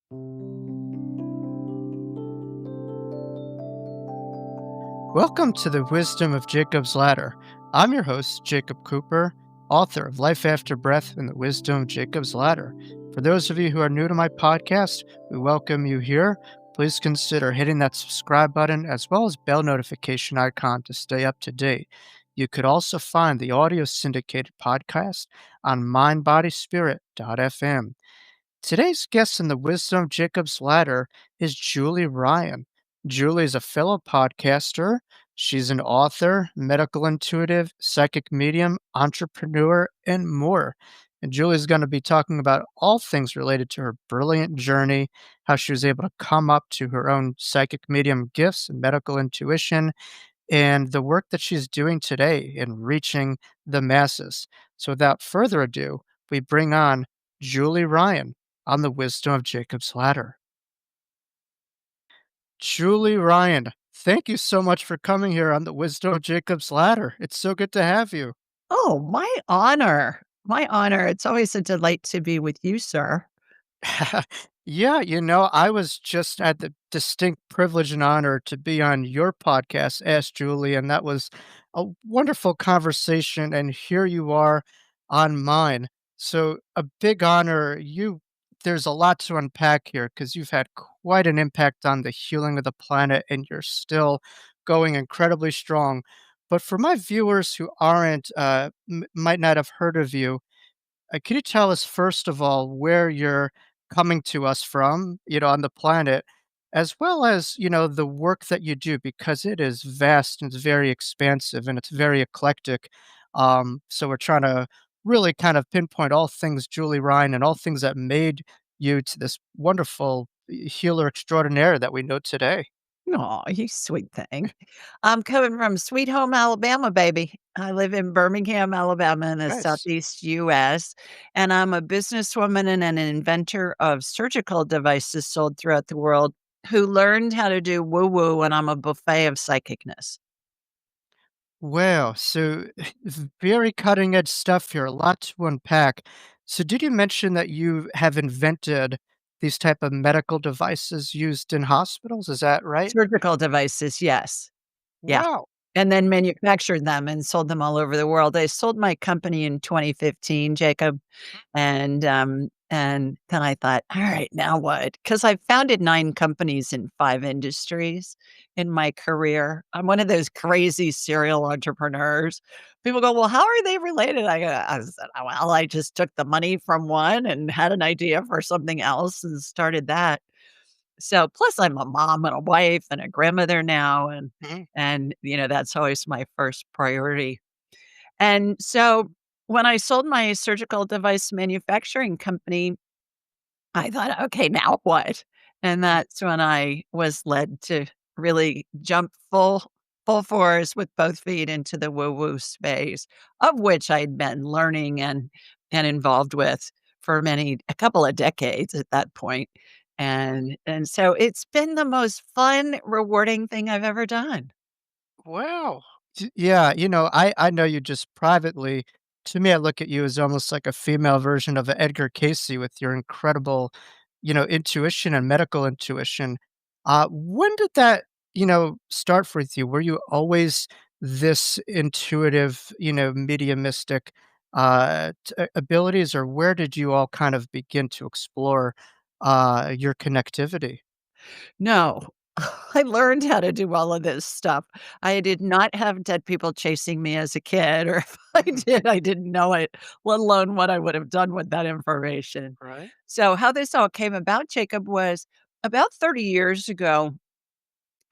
Welcome to the Wisdom of Jacob's Ladder. I'm your host, Jacob Cooper, author of Life After Breath and the Wisdom of Jacob's Ladder. For those of you who are new to my podcast, we welcome you here. Please consider hitting that subscribe button as well as bell notification icon to stay up to date. You could also find the audio syndicated podcast on mindbodyspirit.fm. Today's guest in the Wisdom of Jacob's Ladder is Julie Ryan. Julie is a fellow podcaster. She's an author, medical intuitive, psychic medium, entrepreneur, and more. And Julie's going to be talking about all things related to her brilliant journey, how she was able to come up to her own psychic medium gifts and medical intuition, and the work that she's doing today in reaching the masses. So, without further ado, we bring on Julie Ryan on the Wisdom of Jacob's Ladder. Julie Ryan, thank you so much for coming here on the Wisdom of Jacob's Ladder. It's so good to have you. Oh, my honor. My honor. It's always a delight to be with you, sir. Yeah, I was just at the distinct privilege and honor to be on your podcast, Ask Julie, and that was a wonderful conversation. And here you are on mine. So, a big honor. There's a lot to unpack here because you've had quite an impact on the healing of the planet, and you're still going incredibly strong. But for my viewers who might not have heard of you, could you tell us, first of all, where you're coming to us from, on the planet, as well as, the work that you do, because it is vast and it's very expansive and it's very eclectic. So we're trying to really kind of pinpoint all things Julie Ryan and all things that made you to this wonderful healer extraordinaire that we know today. Oh, you sweet thing. I'm coming from sweet home Alabama, baby. I live in Birmingham, Alabama in the Nice. Southeast US, and I'm a businesswoman and an inventor of surgical devices sold throughout the world who learned how to do woo-woo, and I'm a buffet of psychicness. Wow. So very cutting edge stuff here, a lot to unpack. So did you mention that you have invented these type of medical devices used in hospitals? Is that right? Surgical devices, yes. Yeah. Wow. And then manufactured them and sold them all over the world. I sold my company in 2015, Jacob, and then I thought, "All right, now what?" Because I founded 9 companies in 5 industries in my career. I'm one of those crazy serial entrepreneurs. People go, "Well, how are they related?" I said, "Oh, well, I just took the money from one and had an idea for something else and started that." So, plus I'm a mom and a wife and a grandmother now, Mhm. that's always my first priority. And so, when I sold my surgical device manufacturing company, I thought, "Okay, now what?" And that's when I was led to really jump full force with both feet into the woo-woo space, of which I'd been learning and involved with for a couple of decades at that point. And so it's been the most fun, rewarding thing I've ever done. Wow. Yeah, I know you just privately. To me, I look at you as almost like a female version of Edgar Casey with your incredible, intuition and medical intuition. When did that, start with you? Were you always this intuitive, mediumistic abilities, or where did you all kind of begin to explore your connectivity? No. I learned how to do all of this stuff. I did not have dead people chasing me as a kid, or if I Mm, did, I didn't know it, let alone what I would have done with that information. right. So, how this all came about, Jacob, was about 30 years ago.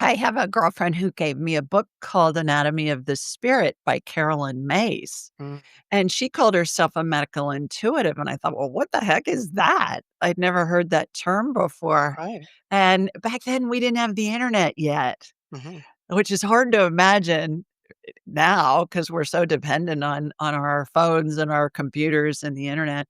I have a girlfriend who gave me a book called Anatomy of the Spirit by Carolyn Mays. Mm, And she called herself a medical intuitive, and I thought, "Well, what the heck is that?" I'd never heard that term before, right. and back then, we didn't have the internet yet, Hmm. which is hard to imagine now because 'cause we're so dependent on our phones and our computers and the internet.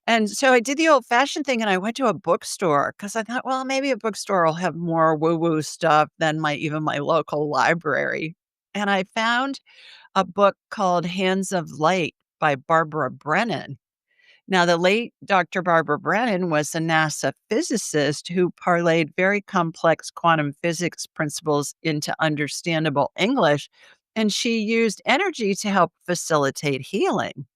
And so I did the old-fashioned thing, and I went to a bookstore because I thought, "Well, maybe a bookstore will have more woo-woo stuff than my local library." And I found a book called Hands of Light by Barbara Brennan, Now, the late Dr. Barbara Brennan was a NASA physicist who parlayed very complex quantum physics principles into understandable English, and she used energy to help facilitate healing.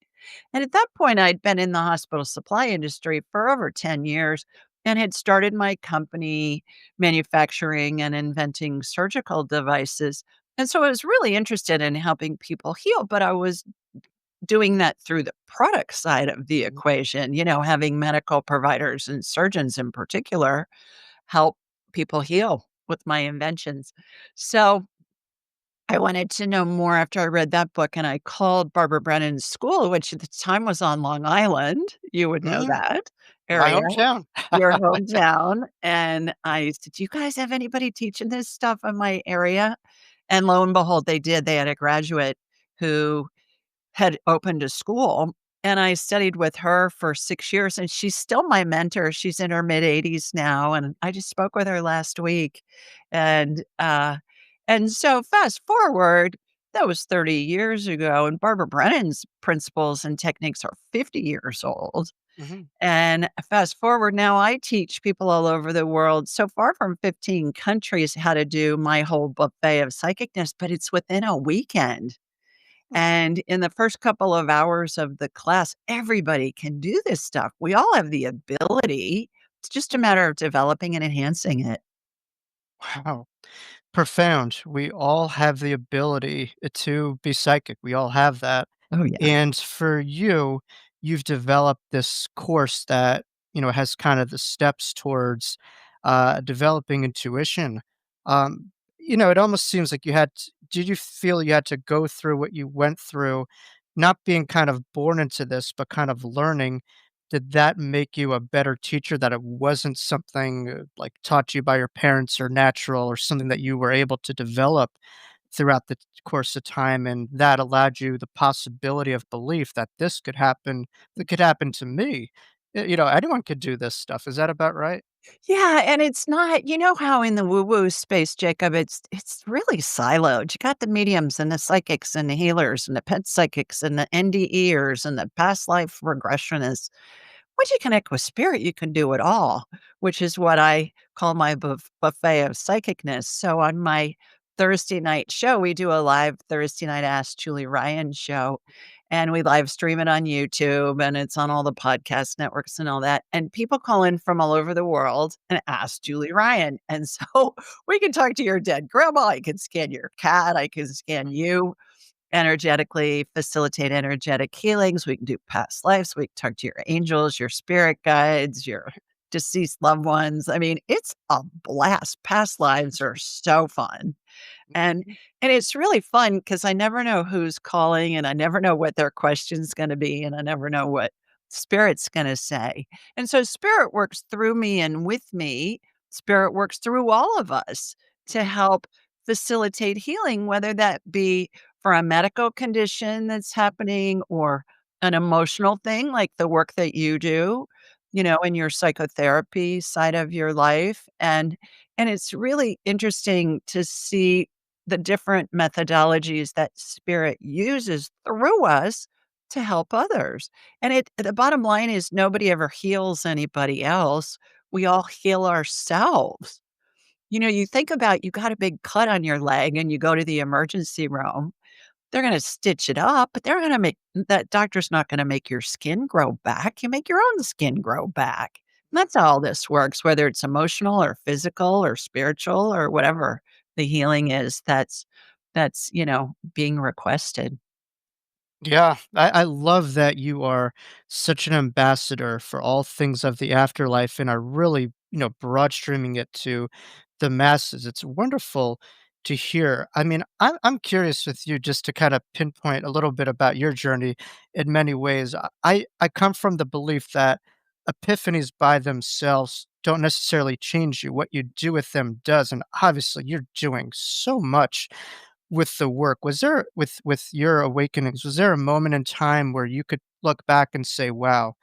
And at that point, I'd been in the hospital supply industry for over 10 years and had started my company manufacturing and inventing surgical devices. And so I was really interested in helping people heal, but I was doing that through the product side of the Mhm, equation, having medical providers and surgeons in particular help people heal with my inventions. So I wanted to know more after I read that book, and I called Barbara Brennan's school, which at the time was on Long Island. You would know mhm, that my area, hometown. your hometown. And I said, "Do you guys have anybody teaching this stuff in my area?" And lo and behold, they did. They had a graduate who had opened a school, and I studied with her for 6 years, and she's still my mentor. She's in her mid-80s now, and I just spoke with her last week, and, uh and so fast forward, that was 30 years ago, and Barbara Brennan's principles and techniques are 50 years old, Mhm. and fast forward now, I teach people all over the world, so far from 15 countries, how to do my whole buffet of psychicness, but it's within a weekend. And in the first couple of hours of the class, everybody can do this stuff. We all have the ability. It's just a matter of developing and enhancing it. Wow. Profound. We all have the ability to be psychic. We all have that. Oh, yeah. And for you, you've developed this course that, has kind of the steps towards developing intuition. It almost seems like did you feel you had to go through what you went through, not being kind of born into this, but kind of learning? Did that make you a better teacher, that it wasn't something, like, taught to you by your parents or natural or something that you were able to develop throughout the course of time, and that allowed you the possibility of belief that this could happen, that could happen to me? Anyone could do this stuff. Is that about right? Yeah, and it's not, how in the woo-woo space, Jacob, it's really siloed. You got the mediums and the psychics and the healers and the pet psychics and the NDEers and the past life regressionists. Once you connect with spirit, you can do it all, which is what I call my buffet of psychicness. So on my Thursday night show, we do a live Thursday night Ask Julie Ryan show, and we live stream it on YouTube, and it's on all the podcast networks and all that. And people call in from all over the world and ask Julie Ryan. And so we can talk to your dead grandma. I can scan your cat. I can scan you energetically, facilitate energetic healings. We can do past lives. We can talk to your angels, your spirit guides, your deceased loved ones. I mean, it's a blast. Past lives are so fun. And Mhm. and it's really fun because I never know who's calling, and I never know what their question's gonna be, and I never know what spirit's gonna say. And so spirit works through me and with me. Spirit works through all of us to help facilitate healing, whether that be for a medical condition that's happening or an emotional thing like the work that you do, in your psychotherapy side of your life. And it's really interesting to see the different methodologies that spirit uses through us to help others. And the bottom line is nobody ever heals anybody else. We all heal ourselves. You think about you got a big cut on your leg and you go to the emergency room. They're going to stitch it up, but they're going to make that doctor's not going to make your skin grow back. You make your own skin grow back. And that's how all this works, whether it's emotional or physical or spiritual or whatever the healing is that's being requested. Yeah, I love that you are such an ambassador for all things of the afterlife and are really, broad streaming it to the masses. It's wonderful to hear. I mean, I'm curious with you, just to kind of pinpoint a little bit about your journey in many ways. I come from the belief that epiphanies by themselves don't necessarily change you. What you do with them does. And obviously you're doing so much with the work. Was there, with your awakenings, was there a moment in time where you could look back and say, "Wow,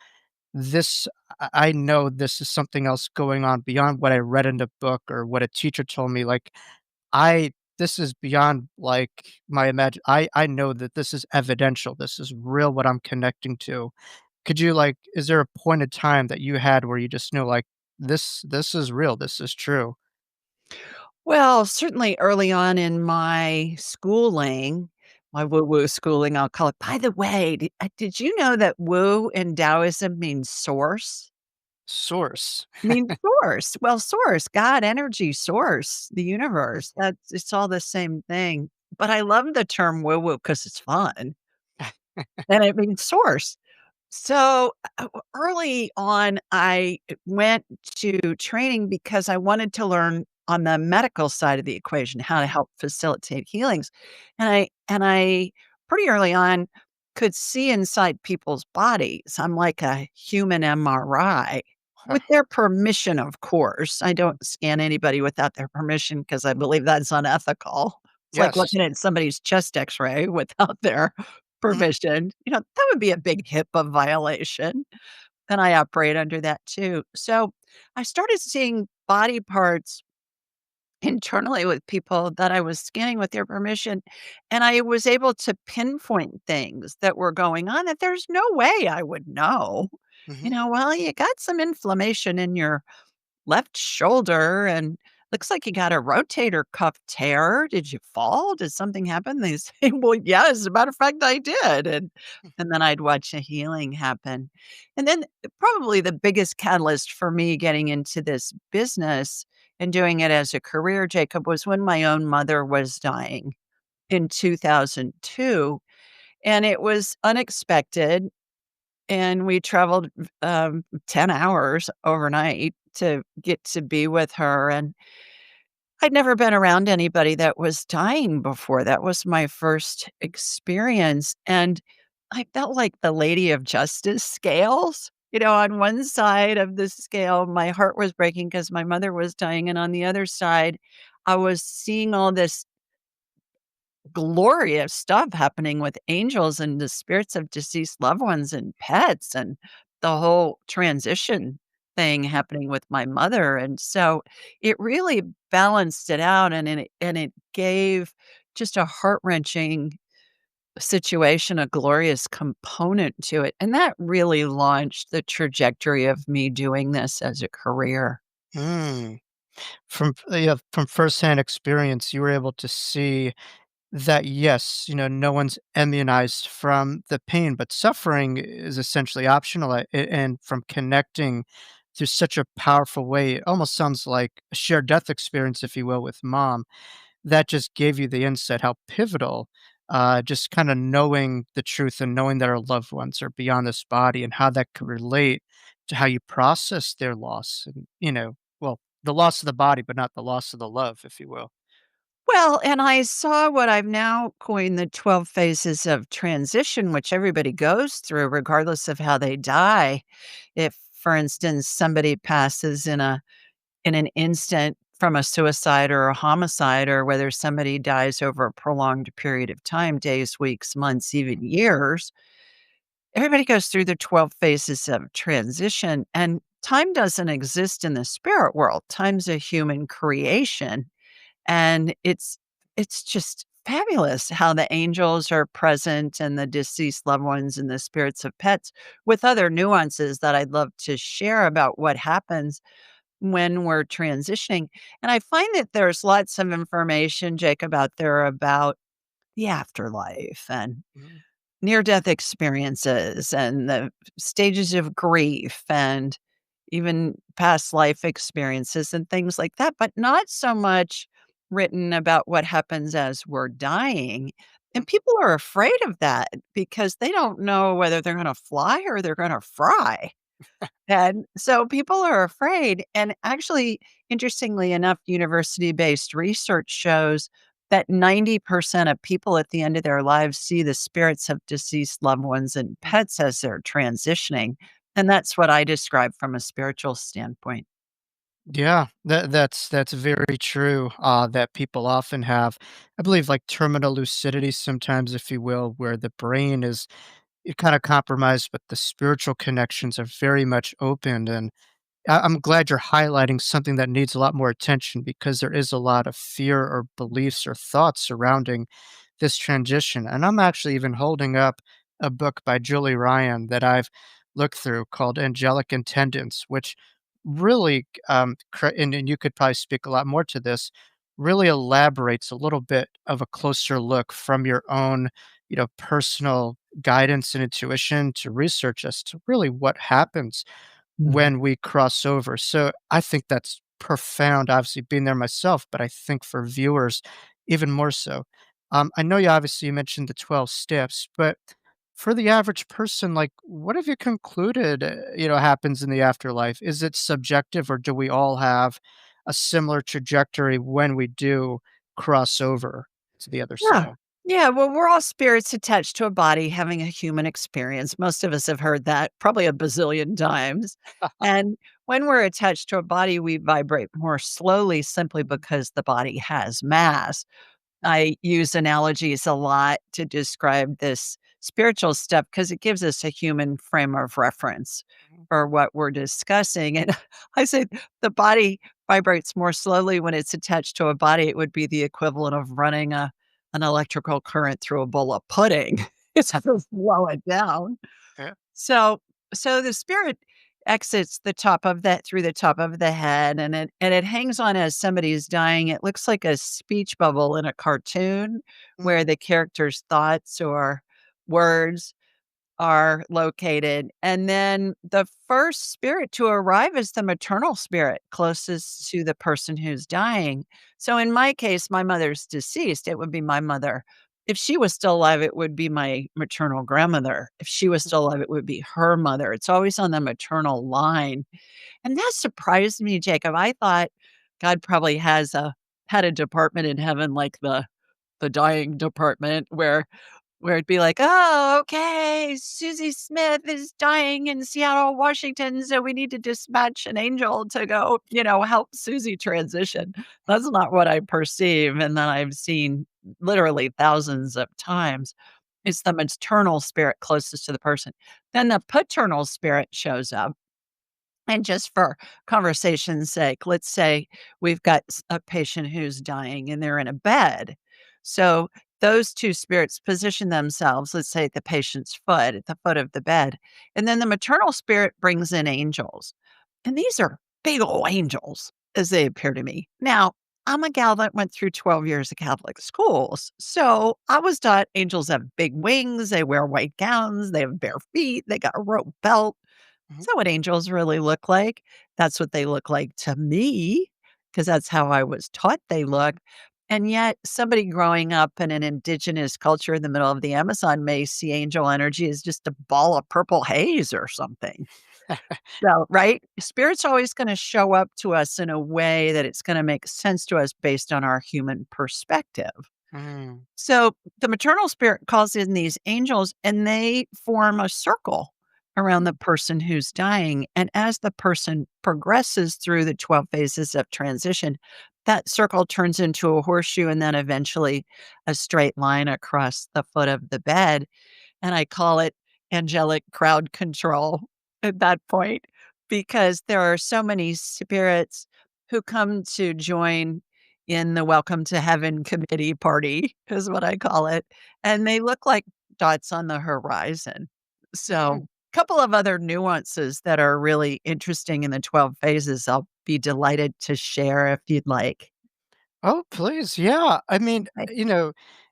this I know this is something else going on beyond what I read in the book or what a teacher told me, like, I this is beyond, like, my imagine I know that this is evidential, this is real what I'm connecting to." Could you, like is there a point in time that you had where you just know, like, this is real, this is true? Well, certainly early on in my schooling, my woo-woo schooling, I'll call it. By the way, did you know that woo in Taoism means source? Source. Means source. Well, source, God, energy, source, the universe. That's it's all the same thing. But I love the term woo-woo because it's fun and it means source. So, early on, I went to training because I wanted to learn on the medical side of the equation, how to help facilitate healings. And I pretty early on could see inside people's bodies. I'm like a human MRI with their permission, of course. I don't scan anybody without their permission because I believe that's unethical. It's like Yes. looking at somebody's chest x-ray without their Mhm, permission. That would be a big HIPAA violation, and I operate under that too. So, I started seeing body parts internally with people that I was scanning with their permission, and I was able to pinpoint things that were going on that there's no way I would know. mhm. "Well, you got some inflammation in your left shoulder and looks like you got a rotator cuff tear. Did you fall? Did something happen?" They say, "Well, yeah, as a matter of fact, I did." And then I'd watch a healing happen. And then probably the biggest catalyst for me getting into this business and doing it as a career, Jacob, was when my own mother was dying in 2002. And it was unexpected. And we traveled 10 hours overnight to get to be with her, and I'd never been around anybody that was dying before. That was my first experience, and I felt like the lady of justice scales. On one side of the scale, my heart was breaking because my mother was dying, and on the other side, I was seeing all this glorious stuff happening with angels and the spirits of deceased loved ones and pets and the whole transition thing happening with my mother. And so it really balanced it out, and it gave just a heart-wrenching situation, a glorious component to it. And that really launched the trajectory of me doing this as a career. Mm. From firsthand experience, you were able to see that, yes, no one's immunized from the pain, but suffering is essentially optional, and from connecting through such a powerful way, it almost sounds like a shared death experience, if you will, with mom. That just gave you the insight how pivotal, just kinda knowing the truth and knowing that our loved ones are beyond this body and how that could relate to how you process their loss and, well, the loss of the body, but not the loss of the love, if you will. Well, and I saw what I've now coined the 12 phases of transition, which everybody goes through regardless of how they die. If, for instance, somebody passes in an instant from a suicide or a homicide, or whether somebody dies over a prolonged period of time, days, weeks, months, even years, everybody goes through the 12 phases of transition. And time doesn't exist in the spirit world. Time's a human creation, and it's just fabulous how the angels are present and the deceased loved ones and the spirits of pets, with other nuances that I'd love to share about what happens when we're transitioning. And I find that there's lots of information, Jacob, out there about the afterlife and Mhm. near-death experiences and the stages of grief and even past life experiences and things like that, but not so much written about what happens as we're dying. And people are afraid of that because they don't know whether they're gonna fly or they're gonna fry. And so people are afraid. And actually, interestingly enough, university-based research shows that 90% of people at the end of their lives see the spirits of deceased loved ones and pets as they're transitioning. And that's what I describe from a spiritual standpoint. Yeah, that's very true, that people often have, I believe, like, terminal lucidity sometimes, if you will, where the brain is kinda compromised, but the spiritual connections are very much opened, and I'm glad you're highlighting something that needs a lot more attention because there is a lot of fear or beliefs or thoughts surrounding this transition. And I'm actually even holding up a book by Julie Ryan that I've look through called Angelic Intendants, which really, and you could probably speak a lot more to this, really elaborates a little bit of a closer look from your own, personal guidance and intuition to research as to really what happens Mhm. when we cross over. So I think that's profound, obviously being there myself, but I think for viewers, even more so. I know you mentioned the 12 steps, but for the average person, like, what have you concluded, happens in the afterlife? Is it subjective, or do we all have a similar trajectory when we do cross over to the other Yeah. side? Yeah, well, we're all spirits attached to a body having a human experience. Most of us have heard that probably a bazillion times. And when we're attached to a body, we vibrate more slowly simply because the body has mass. I use analogies a lot to describe this spiritual stuff because it gives us a human frame of reference Mhm. for what we're discussing. And I say the body vibrates more slowly when it's attached to a body. It would be the equivalent of running an electrical current through a bowl of pudding. It's to slow it down. Yeah. So so the spirit exits the top of that through the top of the head, and it hangs on as somebody's dying. It looks like a speech bubble in a cartoon where Mm, the character's thoughts or words are located, and then the first spirit to arrive is the maternal spirit closest to the person who's dying. So in my case, my mother's deceased, it would be my mother. If she was still alive, it would be my maternal grandmother. If she was still alive, it would be her mother. It's always on the maternal line, and that surprised me, Jacob. I thought God probably had a department in heaven like the dying department where it'd be like, "Oh, okay, Susie Smith is dying in Seattle, Washington, so we need to dispatch an angel to go, help Susie transition." That's not what I perceive, and then I've seen literally thousands of times. It's the maternal spirit closest to the person. Then the paternal spirit shows up, and just for conversation's sake, let's say we've got a patient who's dying and they're in a bed. So those two spirits position themselves, let's say at the patient's foot, at the foot of the bed. And then the maternal spirit brings in angels. And these are big old angels as they appear to me. Now, I'm a gal that went through 12 years of Catholic schools. So I was taught angels have big wings, they wear white gowns, they have bare feet, they got a rope belt. mhm. Is that what angels really look like? That's what they look like to me, because that's how I was taught they look. And yet, somebody growing up in an indigenous culture in the middle of the Amazon may see angel energy as just a ball of purple haze or something. So, right? Spirit's always going to show up to us in a way that it's going to make sense to us based on our human perspective. Mm, So the maternal spirit calls in these angels and they form a circle around mm, the person who's dying. And as the person progresses through the 12 phases of transition, that circle turns into a horseshoe and then eventually a straight line across the foot of the bed. And I call it angelic crowd control at that point because there are so many spirits who come to join in the welcome to heaven committee party is what I call it, and they look like dots on the horizon. So, mm. couple of other nuances that are really interesting in the 12 phases I'll be delighted to share if you'd like. Oh, please, yeah. I mean, Okay.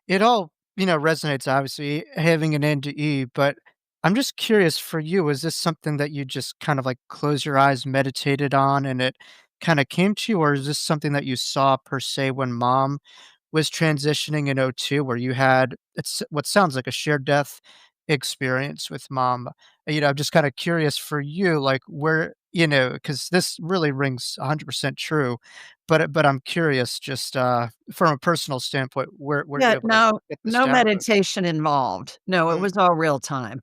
it all, resonates, obviously, having an end to E, but I'm just curious for you, is this something that you just kind of like close your eyes, meditated on, and it kind of came to you, or is this something that you saw per se when mom was transitioning in '02, where you had it's what sounds like a shared death experience with mom? I'm just kinda curious for you, like, where because this really rings 100% true, but I'm curious just, from a personal standpoint, where you're Yeah, able to no get this no download. meditation involved. No, it Mm, was all real time.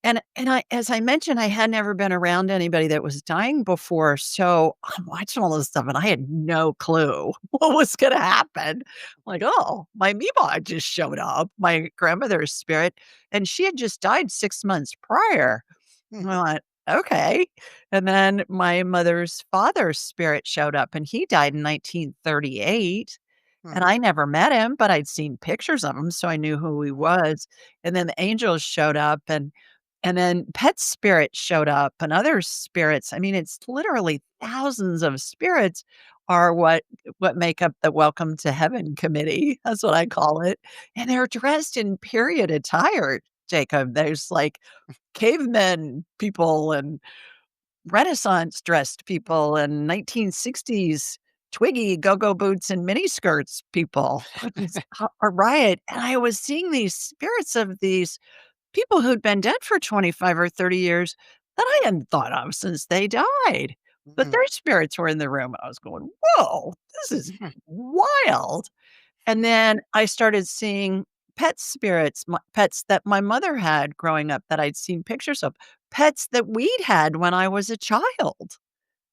And I as I mentioned, I had never been around anybody that was dying before, so I'm watching all this stuff, and I had no clue what was gonna happen. Like, "Oh, my Meemaw just showed up, my grandmother's spirit, and she had just died 6 months prior." mm, I went, "Okay." And then my mother's father's spirit showed up, and he died in 1938. And mhm, I never met him, but I'd seen pictures of him, so I knew who he was. And then the angels showed up, And then pet spirits showed up and other spirits. I mean, it's literally thousands of spirits are what make up the Welcome to Heaven committee. That's what I call it. And they're dressed in period attire, Jacob. There's like cavemen people and Renaissance dressed people and 1960s Twiggy go-go boots and miniskirts people. It was a riot. And I was seeing these spirits of these people who'd been dead for 25 or 30 years that I hadn't thought of since they died. But Mhm, their spirits were in the room. I was going, whoa, this is mhm, wild. And then I started seeing pet spirits, pets that my mother had growing up that I'd seen pictures of, pets that we'd had when I was a child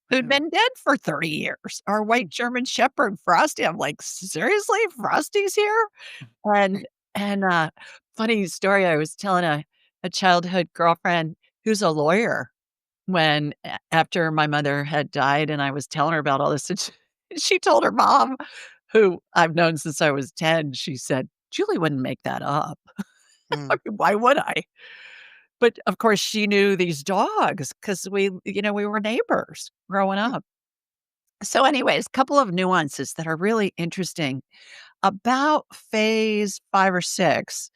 who'd yeah, been dead for 30 years. Our white German Shepherd, Frosty. I'm like, seriously? Frosty's here? And and funny story, I was telling a childhood girlfriend who's a lawyer when after my mother had died and I was telling her about all this, and she told her mom, who I've known since I was 10, she said, "Julie wouldn't make that up." I mm, mean, why would I? But, of course, she knew these dogs because we were neighbors growing mm, up. So anyways, couple of nuances that are really interesting. About phase 5 or 6,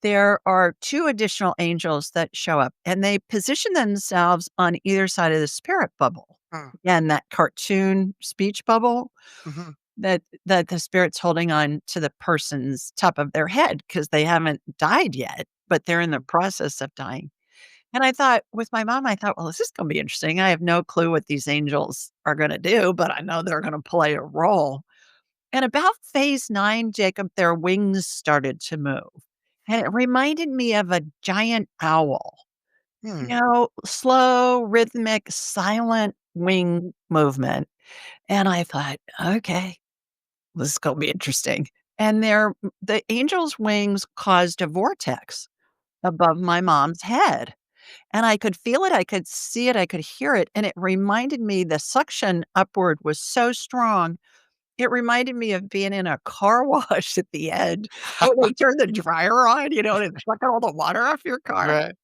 there are 2 additional angels that show up, and they position themselves on either side of the spirit bubble. uh, Again, that cartoon speech bubble mhm, that the spirit's holding on to the person's top of their head because they haven't died yet, but they're in the mm, process of dying. And I thought with my mom, I thought, "Well, this is gonna be interesting. I have no clue what these angels are gonna do, but I know they're gonna play a role." And about phase 9, Jacob, their wings started to move, and hmm, it reminded me of a giant owl. mm, Slow, rhythmic, silent wing movement, and I thought, "Okay, this is gonna be interesting." And the angel's wings caused a vortex above my mom's head, and I could feel it, I could see it, I could hear it, and it reminded me the suction upward was so strong. It reminded me of being in a car wash at the end when they turn the dryer on, and it's sucking all the water off your car, right,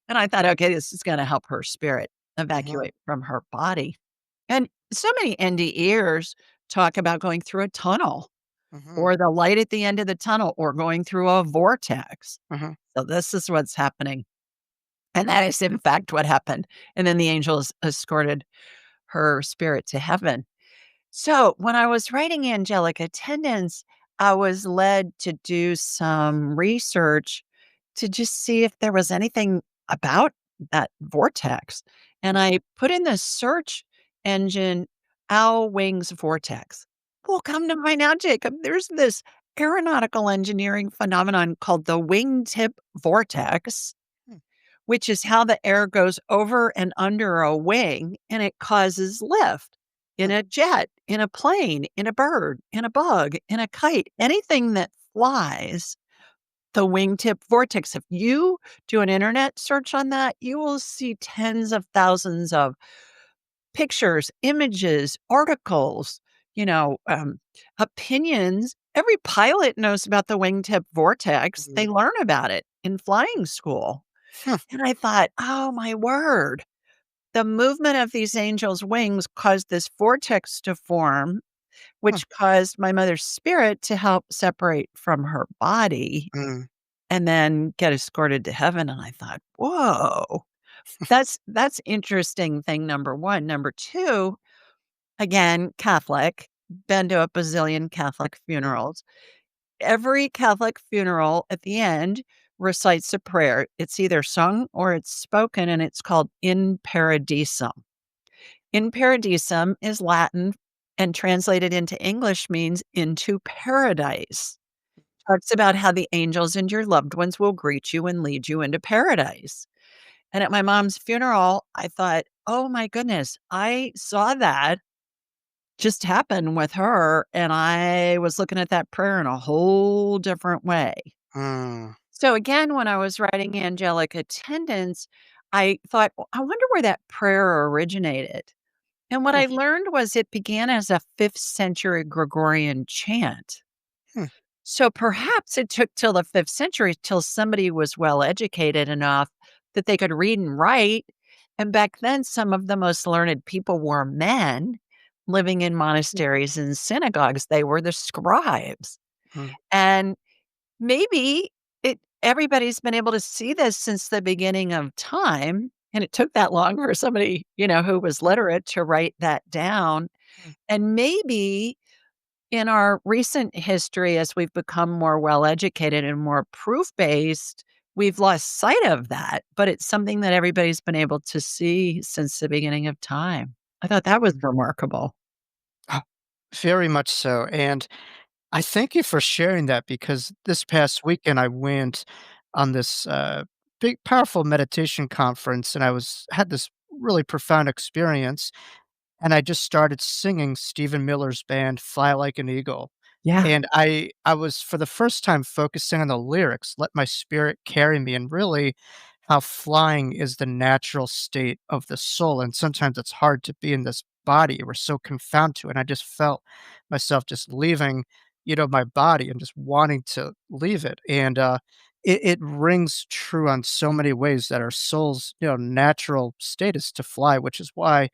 and I thought, "Okay, this is gonna help her spirit mhm, evacuate from her body." And so many NDErs talk about going through a tunnel mhm, or the light at the end of the tunnel or going through a vortex. mhm, So this is what's happening, and that is in fact what happened, and then the angels escorted her spirit to heaven. So, when I was writing angelic attendants, I was led to do some research to just see if there was anything about that vortex. And I put in the search engine owl wings vortex. Well, come to find out, Jacob, there's this aeronautical engineering phenomenon called the wingtip vortex, mm, which is how the air goes over and under a wing and it causes lift in mm, a jet, in a plane, in a bird, in a bug, in a kite, anything that flies, the wingtip vortex. If you do an internet search on that, you will see tens of thousands of pictures, images, articles, you know, um, opinions. Every pilot knows about the wingtip vortex. mhm, They learn about it in flying school. huh, And I thought, "Oh my word. The movement of these angels' wings caused this vortex to form, huh, which caused my mother's spirit to help separate from her body mm, and then get escorted to heaven." And I thought, "Whoa, that's interesting thing number 1." Number 2, again, Catholic, been to a bazillion Catholic mm, funerals. Every Catholic funeral at the end recites a prayer. It's either sung or it's spoken, and it's called In Paradisum. In Paradisum is Latin and translated into English means into paradise. Talks about how the angels and your loved ones will greet you and lead you into paradise. And at my mom's funeral, I thought, oh my goodness, I saw that just happen with her. And I was looking at that prayer in a whole different way. mm, So again, when I was writing angelic attendants, I thought, "Well, I wonder where that prayer originated." And what huh, I learned was it began as a 5th century Gregorian chant. hmm, So perhaps it took till the 5th century till somebody was well educated enough that they could read and write. And back then, some of the most learned people were men living in monasteries and synagogues. They were the scribes. Mm, And maybe everybody's been able to see this since the beginning of time, and it took that long for somebody, who was literate to write that down. mm. And maybe in our recent history, as we've become more well-educated and more proof-based, we've lost sight of that, but it's something that everybody's been able to see since the beginning of time. I thought that was remarkable. Ah, very much so, and I thank you for sharing that because this past weekend I went on this, big, powerful meditation conference, and I was had this really profound experience, and I just started singing Stephen Miller's band, "Fly Like an Eagle," Yeah. and I was, for the first time, focusing on the lyrics, "Let my spirit carry me," and really how flying is the natural state of the soul, and sometimes it's hard to be in this body, we're so confounded to it, and I just felt myself just leaving, my body and just wanting to leave it, and, it rings true on so many ways that our soul's, natural state is to fly, which is why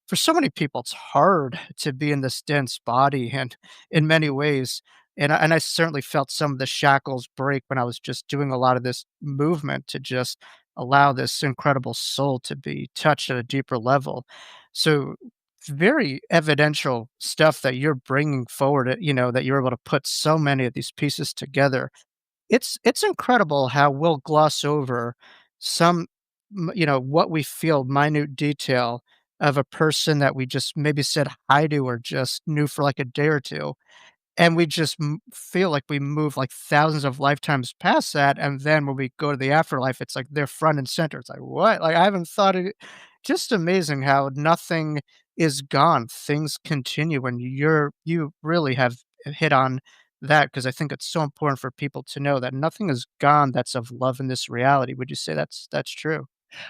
for so many people, it's hard to be in this dense body and in many ways. And I certainly felt some of the shackles break when I was just doing a lot of this movement to just allow this incredible soul to be touched at a deeper level. So, very evidential stuff that you're bringing forward, that you're able to put so many of these pieces together. It's incredible how we'll gloss over some, what we feel minute detail of a person that we just maybe said hi to or just knew for like a day or 2, and we just feel like we move like thousands of lifetimes past that, and then when we go to the afterlife, it's like they're front and center. It's like, "What?" Like, I haven't thought it just amazing how nothing is gone. Things continue, and you really have hit on that because I think it's so important for people to know that nothing is gone that's of love in this reality. Would you say that's true?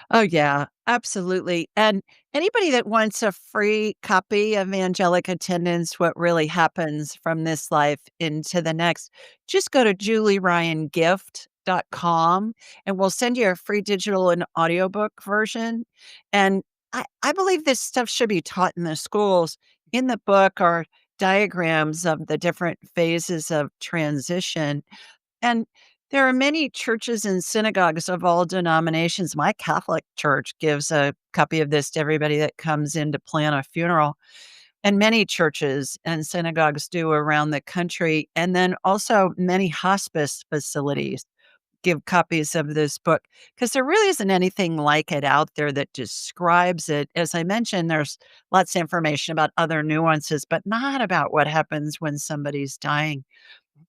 Oh, yeah, absolutely. And anybody that wants a free copy of Angelic Attendance, What Really Happens from This Life into the Next, just go to julieryangift.com and we'll send you a free digital and audiobook version. And I believe this stuff should be taught in the schools. In the book are diagrams of the different phases of transition, and there are many churches and synagogues of all denominations. My Catholic church gives a copy of this to everybody that comes in to plan a funeral, and many churches and synagogues do around the country. And then also many hospice facilities give copies of this book because there really isn't anything like it out there that describes it. As I mentioned, there's lots of information about other nuances, but not about what happens when somebody's dying.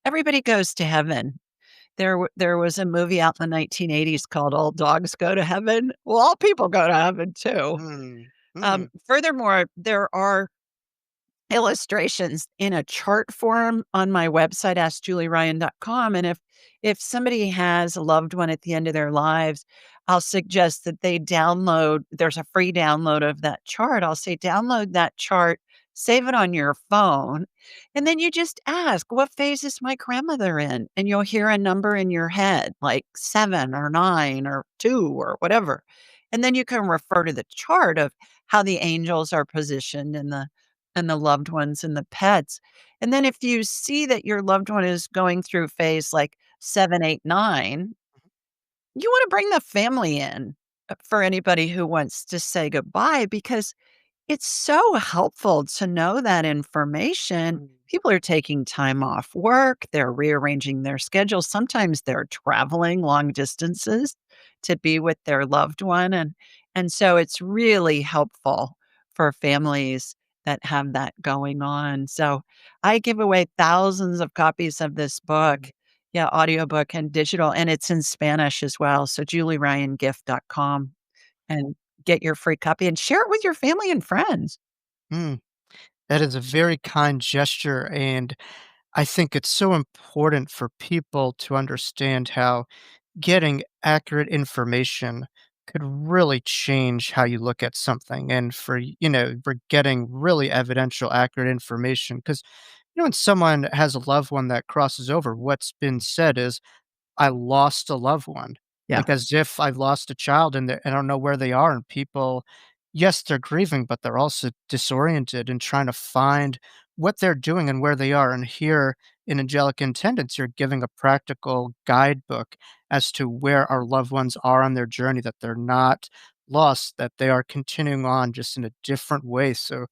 Everybody goes to heaven. There was a movie out in the 1980s called All Dogs Go to Heaven. Well, all people go to heaven too. Mm, mm, Furthermore, there are illustrations in a chart form on my website, askjulieryan.com, and if somebody has a loved one at the end of their lives, I'll suggest that they download there's a free download of that chart. I'll say, "Download that chart, save it on your phone, and then you just ask, 'What phase is my grandmother in?'" And you'll hear a number in your head, like 7 or 9 or 2 or whatever, and then you can refer to the chart of how the angels are positioned and the loved ones and the pets. And then if you see that your loved one is going through phase like 7, 8, 9, you wanna bring the family in, for anybody who wants to say goodbye because it's so helpful to know that information. mm, People are taking time off work, they're rearranging their schedules, sometimes they're traveling long distances to be with their loved one, and so it's really helpful for families that have that going on. So, I give away thousands of copies of this book. mm, Yeah, audiobook and digital, and it's in Spanish as well, so julieryangift.com and get your free copy and share it with your family and friends. mm. That is a very kind gesture, and I think it's so important for people to understand how getting accurate information could really change how you look at something, and for getting really evidential, accurate information. Because when someone has a loved one that crosses over, what's been said is, "I lost a loved one." Yeah. like, as if I've lost a child and I don't know where they are, and people, yes, they're grieving, but they're also disoriented and trying to find what they're doing and where they are, and here in Angelic Intendants, you're giving a practical guidebook as to where our loved ones are on their journey, that they're not lost, that they are continuing on just in a different way. So,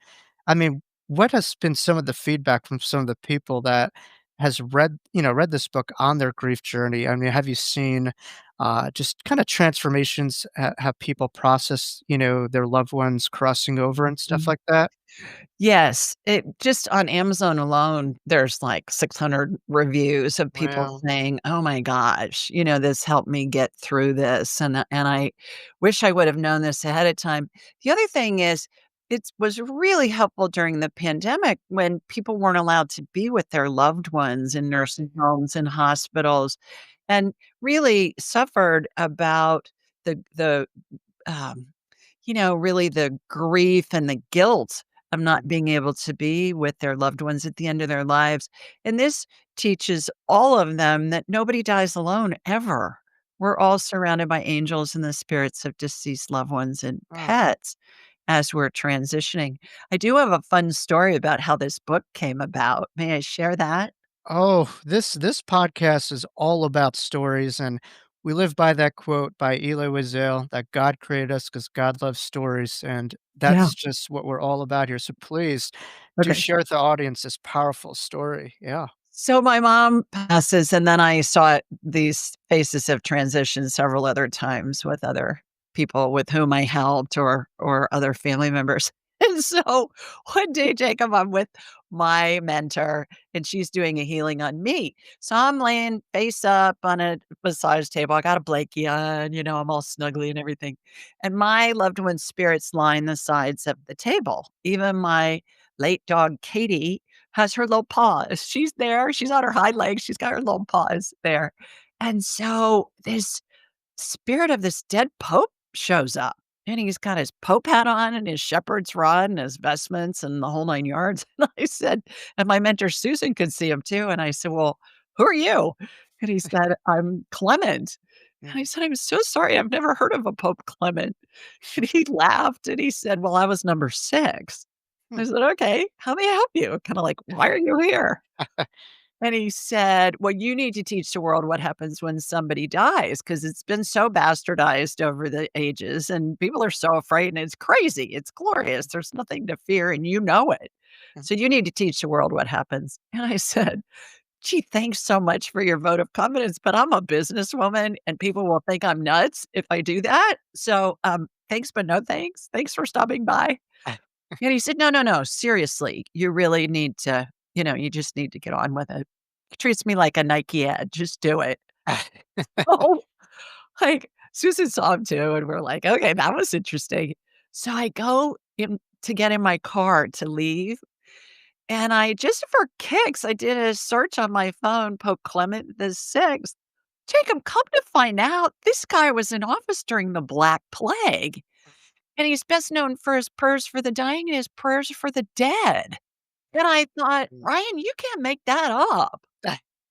I mean, what has been some of the feedback from some of the people that has read this book on their grief journey? I mean, have you seen, just kinda transformations, how people process, their loved ones crossing over and stuff Mhm. like that? Yes, it just on Amazon alone, there's like 600 reviews of people Well, saying, "Oh my gosh, this helped me get through this, and I wish I would have known this ahead of time." The other thing is, it was really helpful during the pandemic when people weren't allowed to be with their loved ones in nursing homes and hospitals, and really suffered about the um, really the grief and the guilt of not mhm, being able to be with their loved ones at the end of their lives. And this teaches all of them that nobody dies alone ever. We're all surrounded by angels and the spirits of deceased loved ones and oh. pets as we're transitioning. I do have a fun story about how this book came about. May I share that? Oh, this podcast is all about stories, and we live by that quote by Elie Wiesel that God created us because God loves stories, and Yeah. that's just what we're all about here. So please do Okay. share with the audience this powerful story. Yeah. So my mom passes, and then I saw these faces have transitioned several other times with other people with whom I helped or other family members. And so one day, Jacob, I'm with my mentor, and she's doing a healing on me. So I'm laying face up on a massage table. I got a blankie on, I'm all snuggly and everything. And my loved one's spirits line the sides of the table. Even my late dog, Katie, has her little paws. She's there, she's on her hind legs, she's got her little paws there. And so this spirit of this dead pope shows up, and he's got his pope hat on and his shepherd's rod and his vestments and the whole 9 yards. And I said, and my mentor Susan could see him too. And I said, "Well, who are you?" And he said, "I'm Clement." And I Mhm. said, "I'm so sorry. I've never heard of a Pope Clement." And he laughed and he said, "Well, I was number 6." Hmm. I said, "Okay, how may I help you?" Kinda like, "Why are you here?" And he said, "Well, you need to teach the world what happens when somebody dies, because 'cause it's been so bastardized over the ages, and people are so afraid, and it's crazy. It's glorious. There's nothing to fear, and you know it. Mhm. So you need to teach the world what happens." And I said, "Gee, thanks so much for your vote of confidence, but I'm a businesswoman, and people will think I'm nuts if I do that. So, thanks, but no thanks. Thanks for stopping by." And he said, "No, no, no, seriously, you really need to, you just need to get on with it." He treats me like a Nike ad, just do it. Oh, like, Susan saw him too, and we're like, "Okay, that was interesting." So I go in to get in my car to leave, and I just for kicks, I did a search on my phone, Pope Clement the Sixth. Jacob, come to find out, this guy was in office during the Black Plague, and he's best known for his prayers for the dying and his prayers for the dead. And I thought, Mm. "Ryan, you can't make that up."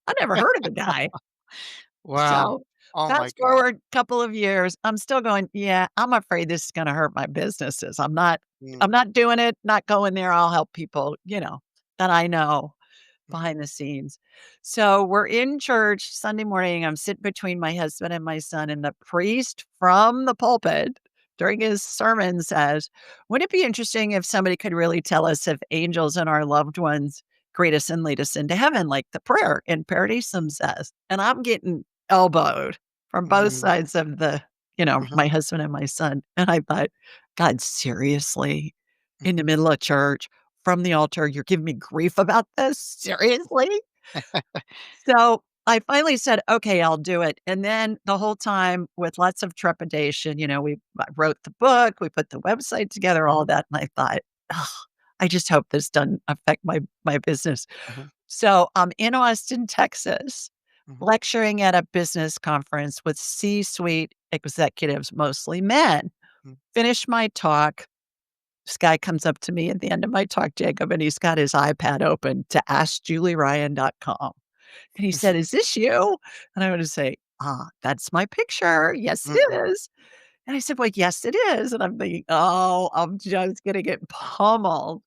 I never heard of the guy. Wow. So, Oh my fast god. forward couple of years, I'm still going, "Yeah, I'm afraid this is gonna hurt my businesses. Mm, I'm not doing it, not going there. I'll help people, that I know mhm, behind the scenes." So, we're in church Sunday morning. I'm sitting between my husband and my son, and the priest from the pulpit during his sermon says, "Wouldn't it be interesting if somebody could really tell us if angels and our loved ones greet us and lead us into heaven like the prayer in Paradisum says?" And I'm getting elbowed from both mm, sides of mhm, my husband and my son. And I thought, "God, seriously? In the mhm. middle of church, from the altar, you're giving me grief about this? Seriously?" So, I finally said, "Okay, I'll do it." And then the whole time with lots of trepidation, I wrote the book, we put the website together, all Mhm, of that, and I thought, "Ugh, I just hope this doesn't affect my business." mhm, So, I'm in Austin, Texas, mhm, lecturing at a business conference with C-suite executives, mostly men. mhm. Finish my talk. This guy comes up to me at the end of my talk, Jacob, and he's got his iPad open to askjulieryan.com. And he said, "Is this you?" And I would say, "Ah, that's my picture. Yes, it Mm. is." And I said, "Well, yes, it is." And I'm thinking, "Oh, I'm just gonna get pummeled."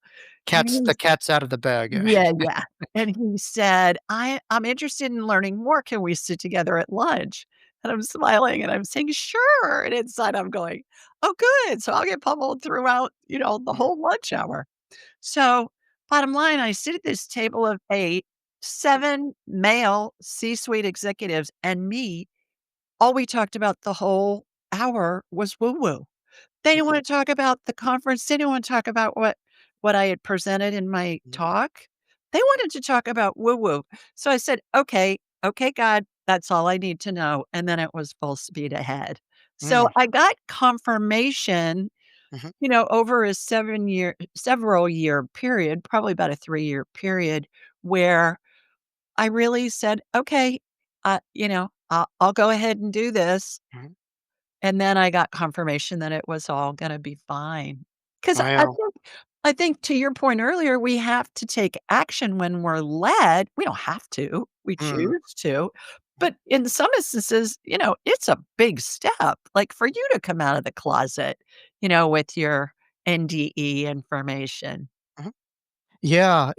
And The he's cat's out of the bag. yeah, yeah. And he said, I'm interested in learning more. Can we sit together at lunch?" And I'm smiling and I'm saying, "Sure." And inside I'm going, "Oh, good. So I'll get pummeled throughout, the Mhm, whole lunch hour." So, bottom line, I sit at this table of 8, 7 male C-suite executives and me. All we talked about the whole hour was woo-woo. They didn't mhm, wanna talk about the conference, they didn't wanna talk about what I had presented in my mhm, talk. They wanted to talk about woo-woo. So I said, "Okay, okay, God, that's all I need to know," and then it was full speed ahead. So mm, I got confirmation, mhm, over a several year period, probably about a 3-year period, where I really said, "Okay, I'll go ahead and do this." mhm. And then I got confirmation that it was all gonna be fine. 'Cause Wow. I think to your point earlier, we have to take action when we're led. We don't have to, we Mm, choose to, mhm, but in some instances, it's a big step, like, for you to come out of the closet, with your NDE information. mhm. Yeah,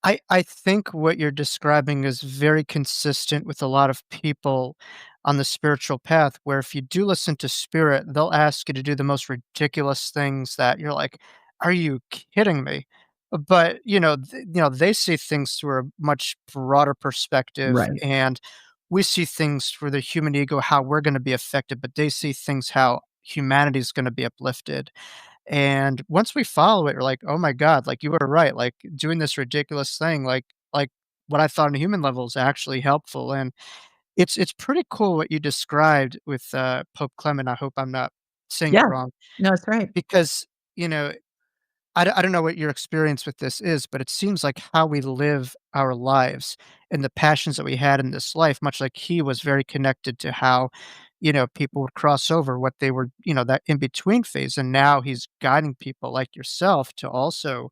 I think what you're describing is very consistent with a lot of people on the spiritual path, where if you do listen to spirit, they'll ask you to do the most ridiculous things that you're like, "Are you kidding me?" But, they see things through a much broader perspective, Right. and we see things through the human ego, how we're gonna be affected, but they see things how humanity is gonna be uplifted. And once we follow it, we're like, "Oh my god, like, you were right, like, doing this ridiculous thing, like, what I thought on a human level is actually helpful," and it's pretty cool what you described with, Pope Clement. I hope I'm not saying it Yeah. wrong, No, that's right. because, you know I don't know what your experience with this is, but it seems like how we live our lives and the passions that we had in this life, much like he was very connected to how, people would cross over what they were, that in between phase. And now he's guiding people like yourself to also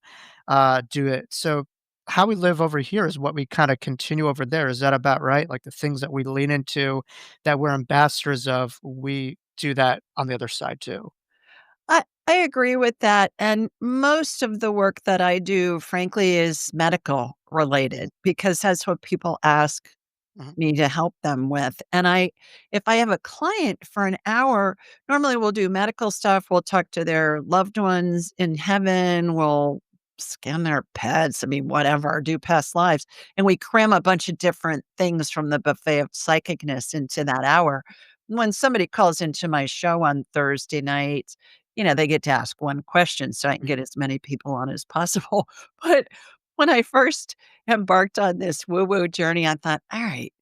do it. So, how we live over here is what we kind of continue over there. Is that about right? Like the things that we lean into, that we're ambassadors of, we do that on the other side too. I agree with that, and most of the work that I do, frankly, is medical Mhm, related because that's what people ask mhm, me to help them with, and if I have a client for an hour, normally we'll do medical stuff, we'll talk to their loved ones in heaven, we'll scan their pets, I mean, whatever, do past lives, and we cram a bunch of different things from the buffet of psychicness into that hour. When somebody calls into my show on Thursday nights, they get to ask one question so I can mhm, get as many people on as possible, but when I first embarked on this woo-woo journey, I thought, "Alright,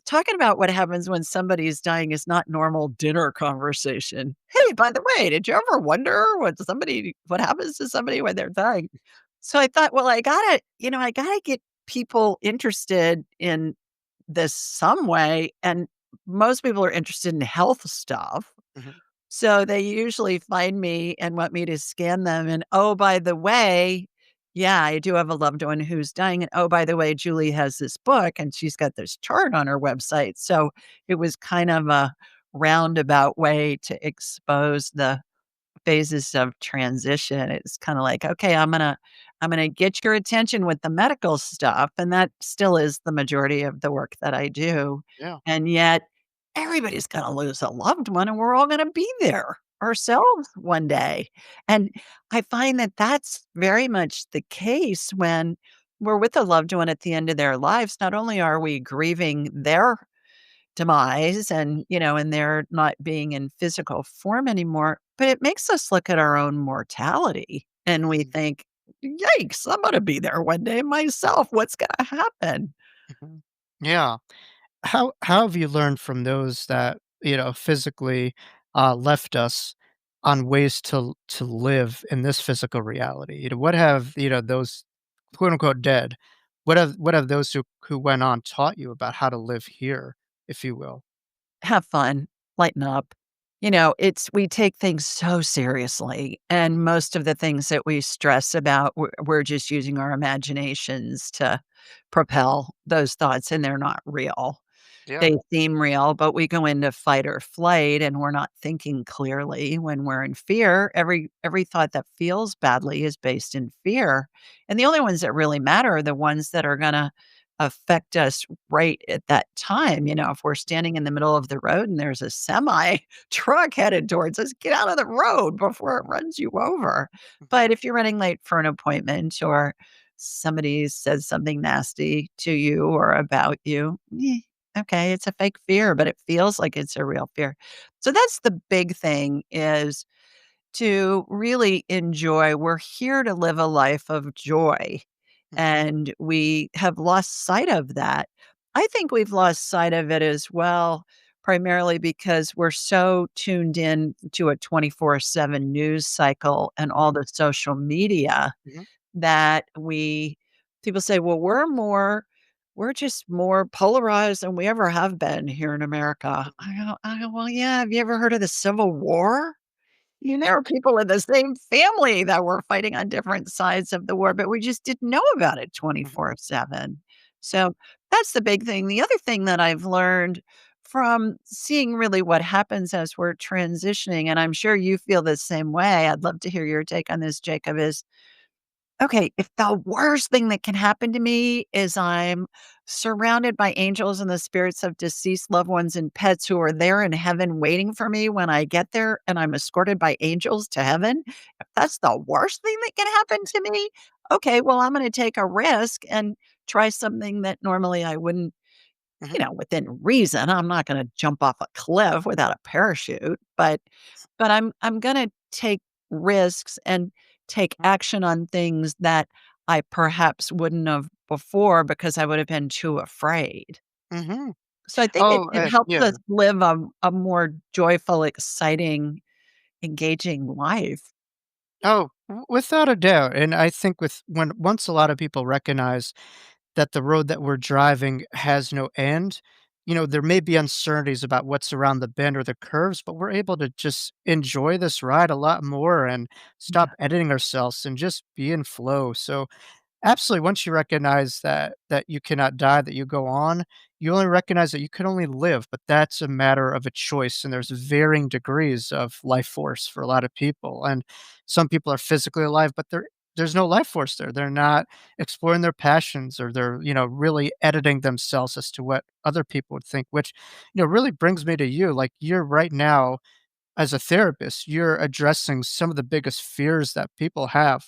talking about what happens when somebody is dying is not normal dinner conversation. Hey, by the way, did you ever wonder what happens to somebody when they're dying?" So I thought, well, I gotta get people interested in this some way. And most people are interested in health stuff. mhm, So they usually find me and want me to scan them. And oh, by the way, yeah, I do have a loved one who's dying. And oh, by the way, Julie has this book and she's got this chart on her website. So it was kind of a roundabout way to expose the phases of transition. It's kinda like, "Okay, I'm gonna get your attention with the medical stuff," and that still is the majority of the work that I do, yeah, and yet everybody's gonna lose a loved one, and we're all gonna be there ourselves one day, and I find that that's very much the case when we're with a loved one at the end of their lives. Not only are we grieving their demise and they're not being in physical form anymore, but it makes us look at our own mortality and we mhm, think, "Yikes, I'm gonna be there one day myself. What's gonna happen?" mhm. Yeah. How have you learned from those that, physically, left us on ways to live in this physical reality? What have, those quote unquote dead, what have those who went on taught you about how to live here, if you will? Have fun, lighten up. It's we take things so seriously, and most of the things that we stress about, we're just using our imaginations to propel those thoughts, and they're not real. Yeah. They seem real, but we go into fight or flight and we're not thinking clearly when we're in fear. Every thought that feels badly is based in fear. And the only ones that really matter are the ones that are gonna affect us right at that time. If we're standing in the middle of the road and there's a semi truck headed towards us, get out of the road before it runs you over. Mhm, But if you're running late for an appointment or somebody says something nasty to you or about you, okay, it's a fake fear, but it feels like it's a real fear. So that's the big thing is to really enjoy. We're here to live a life of joy, mhm, and we have lost sight of that. I think we've lost sight of it as well, primarily because we're so tuned in to a 24/7 news cycle and all mhm, the social media mhm, that we people say, "Well, we're just more polarized than we ever have been here in America." mhm, I go, "Well, yeah, have you ever heard of the Civil War?" There are people in the same family that were fighting on different sides of the war, but we just didn't know about it mhm, 24/7. So, that's the big thing. The other thing that I've learned from seeing really what happens as we're transitioning, and I'm sure you feel the same way, I'd love to hear your take on this, Jacob, is okay, if the worst thing that can happen to me is I'm surrounded by angels and the spirits of deceased loved ones and pets who are there in heaven waiting for me when I get there and I'm escorted by angels to heaven, if that's the worst thing that can happen to me, okay, well, I'm going to take a risk and try something that normally I wouldn't, mhm, within reason. I'm not gonna jump off a cliff without a parachute, but I'm gonna take risks and take mhm, action on things that I perhaps wouldn't have before because I would have been too afraid. mhm. So I think it Oh, it helps yeah. us live a more joyful, exciting, engaging life. Oh, without a doubt, and I think with when once a lot of people recognize that the road that we're driving has no end, there may be uncertainties about what's around the bend or the curves, but we're able to just enjoy this ride a lot more and Yeah, stop editing ourselves and just be in flow. So absolutely, once you recognize that you cannot die, that you go on, you only recognize that you can only live, but that's a matter of a choice, and there's varying degrees of life force for a lot of people, and some people are physically alive, but there's no life force there. They're not exploring their passions or they're, really editing themselves as to what other people would think, which, really brings me to you. Like, you're right now as a therapist, you're addressing some of the biggest fears that people have,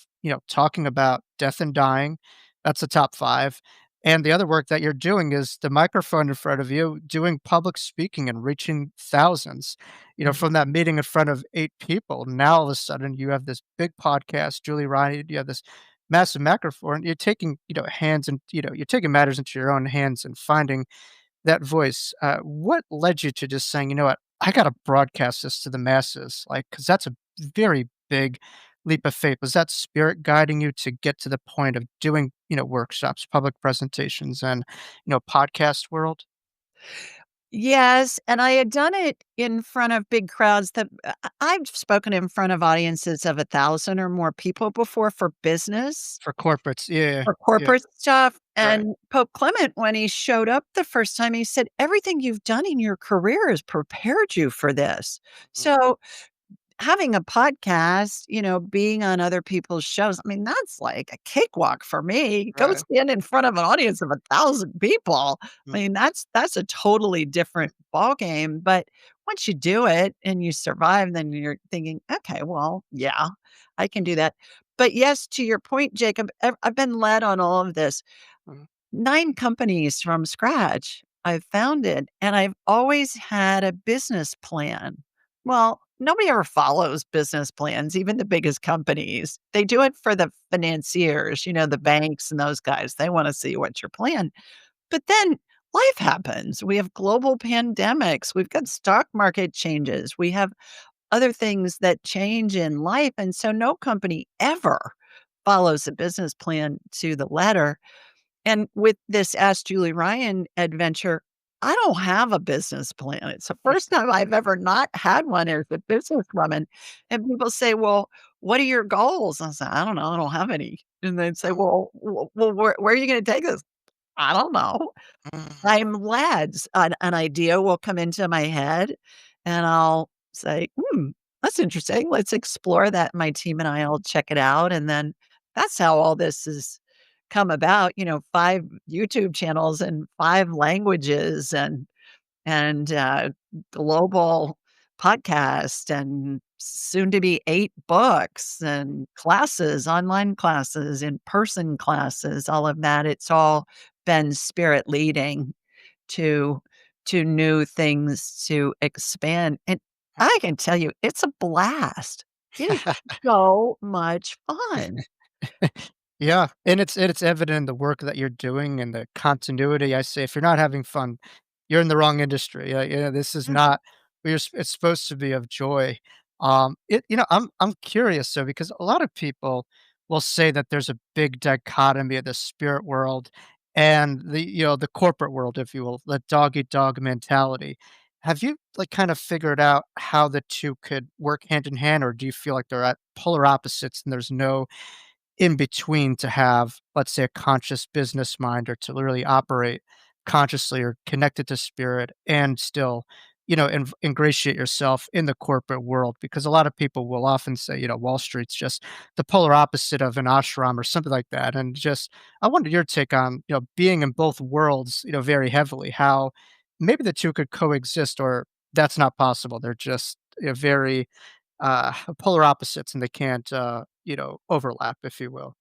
talking about death and dying, that's the top 5, and the other work that you're doing is the microphone in front of you, doing public speaking and reaching thousands, mhm, from that meeting in front of 8 people, now all of a sudden you have this big podcast, Julie Ryan, you have this massive microphone, you're taking, hands and you're taking matters into your own hands and finding that voice, what led you to just saying, "You know what? I gotta broadcast this to the masses," like, because that's a very big leap of faith. Was that spirit guiding you to get to the point of doing, workshops, public presentations, and, podcast world? yes, and I had done it in front of big crowds that I've spoken in front of audiences of 1,000 or more people before for business, For corporates, yeah, for yeah, corporate stuff, right, and Pope Clement, when he showed up the first time, he said, "Everything you've done in your career has prepared you for this." mhm, So having a podcast, being on other people's shows, I mean, that's like a cakewalk for me. Go right, stand in front of an audience of 1,000 people. I mhm, mean, that's a totally different ballgame, but once you do it and you survive, then you're thinking, "Okay, well, yeah, I can do that." But yes, to your point, Jacob, I've been led on all of this. mhm, 9 companies from scratch I've founded, and I've always had a business plan. Well, nobody ever follows business plans, even the biggest companies. They do it for the financiers, the mhm, banks and those guys. They wanna see what's your plan. But then life happens. We have global pandemics. We've got stock market changes. We have other things that change in life, and so no company ever follows a business plan to the letter. And with this Ask Julie Ryan adventure, I don't have a business plan. It's the first time I've ever not had one as a businesswoman. And people say, "Well, what are your goals?" I say, "I don't know. I don't have any." And they'd say, mhm, "Well, where are you going to take this?" I don't know. Mm. I'm lads. An idea will come into my head, and I'll say, "Hmm, that's interesting. Let's explore that." My team and I will check it out, and then that's how all this has come about, 5 YouTube channels in 5 languages and global podcast and soon to be 8 books and classes, online classes, in-person classes, all of that. It's all been spirit leading to new things to expand, and I can tell you, it's a blast. It is so much fun. Yeah, and it's evident in the work that you're doing and the continuity. I say if you're not having fun, you're in the wrong industry. This is Mm, not where it's supposed to be of joy. I'm curious so because a lot of people will say that there's a big dichotomy of the spirit world and the corporate world, if you will, the dog eat dog mentality. Have you like kind of figured out how the two could work hand in hand, or do you feel like they're at polar opposites and there's no in between to have, let's say, a conscious business mind or to really operate consciously or connected to spirit and still, ingratiate yourself in the corporate world? Because a lot of people will often say, Wall Street's just the polar opposite of an ashram or something like that. And just, I wonder your take on, being in both worlds, very heavily, how maybe the two could coexist or that's not possible. They're just very polar opposites and they can't, overlap, if you will.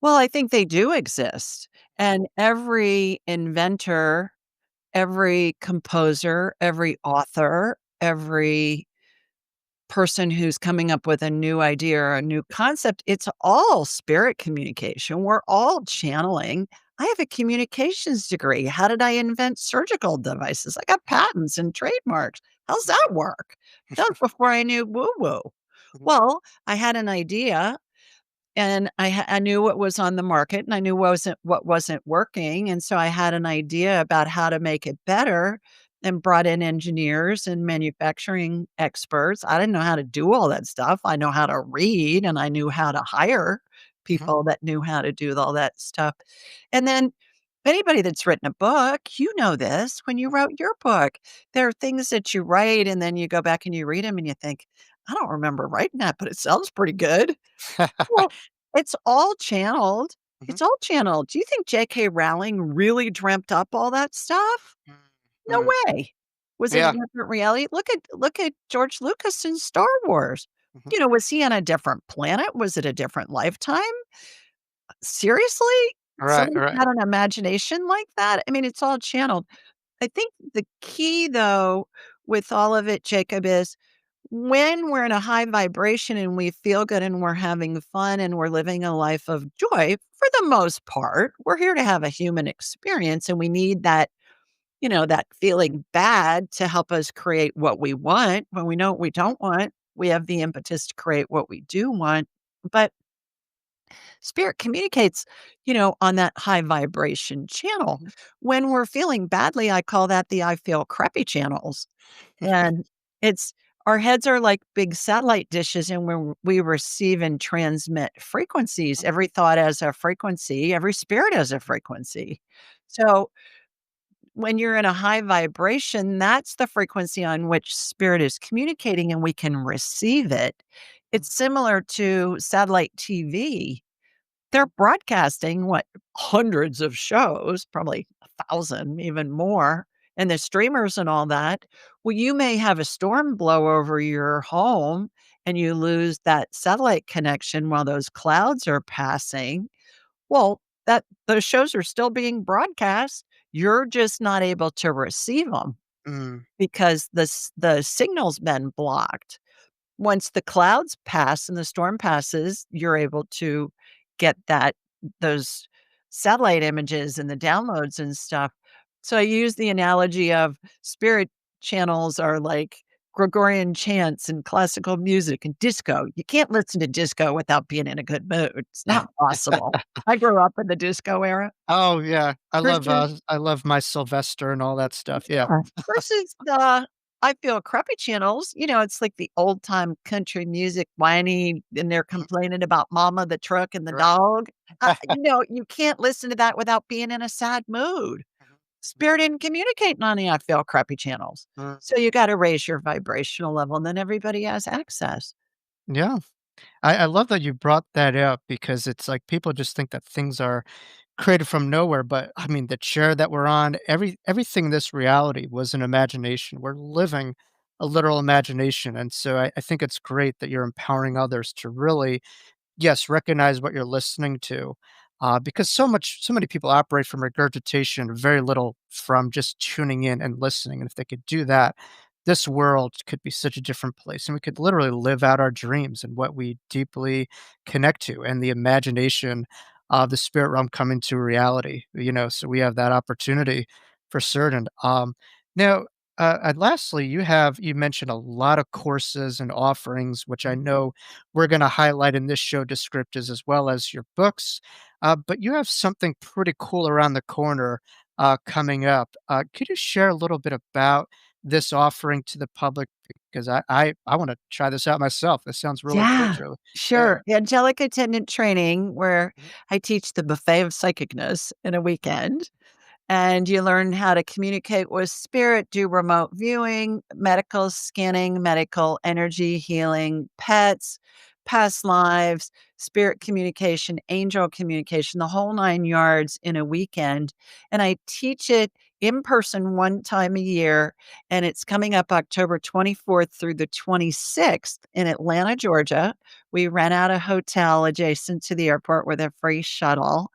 well, I think they do exist, and every inventor, every composer, every author, every person who's coming up with a new idea or a new concept, it's all spirit communication. We're all channeling. I have a communications degree. How did I invent surgical devices? I got patents and trademarks. How's that work? That was before I knew woo woo. Mhm, Well, I had an idea and I knew what was on the market, and I knew what wasn't working, and so I had an idea about how to make it better and brought in engineers and manufacturing experts. I didn't know how to do all that stuff. I know how to read, and I knew how to hire mhm, people that knew how to do all that stuff. And then anybody that's written a book, you know this, when you wrote your book, there are things that you write, and then you go back and you read them, and you think, "I don't remember writing that, but it sounds pretty good." Well, it's all channeled. mhm, It's all channeled. Do you think J.K. Rowling really dreamt up all that stuff? mm, No mm. way. Was it a Yeah. different reality? Look at George Lucas in Star Wars. Mhm. Was he on a different planet? Was it a different lifetime? Seriously? Right, Somebody right. had an imagination like that? I mean, it's all channeled. I think the key, though, with all of it, Jacob, is when we're in a high vibration and we feel good and we're having fun and we're living a life of joy, for the most part, we're here to have a human experience and we need that, that feeling bad to help us create what we want. When we know what we don't want, we have the impetus to create what we do want. But spirit communicates, on that high vibration channel. Mhm. When we're feeling badly, I call that the I feel crappy channels. And it's our heads are like big satellite dishes, and when we receive and transmit frequencies, every thought has a frequency, every spirit has a frequency. So when you're in a high vibration, that's the frequency on which spirit is communicating, and we can receive it. Mhm, It's similar to satellite TV. They're broadcasting, what, hundreds of shows, probably 1,000, even more, and the streamers and all that. Well, you may have a storm blow over your home and you lose that satellite connection while those clouds are passing. Well, that those shows are still being broadcast. You're just not able to receive them mm, because the signal's been blocked. Once the clouds pass and the storm passes, you're able to get those satellite images and the downloads and stuff. So I use the analogy of spirit channels are like Gregorian chants and classical music and disco. You can't listen to disco without being in a good mood. It's not possible. I grew up in the disco era Oh, yeah. versus I love my Sylvester and all that stuff, yeah. yeah, versus the I feel crappy channels, it's like the old time country music whiny, and they're Mhm. complaining about mama, the truck, and the Right. dog. You can't listen to that without being in a sad mood. Spirit isn't communicating on the I feel crappy channels. Mhm. So you gotta raise your vibrational level, and then everybody has access. Yeah. I love that you brought that up because it's like people just think that things are created from nowhere, but I mean, the chair that we're on, everything in this reality was an imagination. We're living a literal imagination, and so I think it's great that you're empowering others to really, yes, recognize what you're listening to, because so many people operate from regurgitation, very little from just tuning in and listening. And if they could do that, this world could be such a different place, and we could literally live out our dreams and what we deeply connect to, and the imagination of the spirit realm come into reality. So we have that opportunity for certain. Now, and lastly, you mentioned a lot of courses and offerings, which I know we're going to highlight in this show descriptors as well as your books. But you have something pretty cool around the corner coming up. Could you share a little bit about this offering to the public? Because I want to try this out myself. This sounds really cool, Yeah, Joe. Yeah. sure. Angelic attendant training, where Mhm. I teach the buffet of psychicness in a weekend. And you learn how to communicate with spirit, do remote viewing, medical scanning, medical energy healing, pets, past lives, spirit communication, angel communication, the whole 9 yards in a weekend. And I teach it in person one time a year, and it's coming up October 24th through the 26th in Atlanta, Georgia. We rent out a hotel adjacent to the airport with a free shuttle,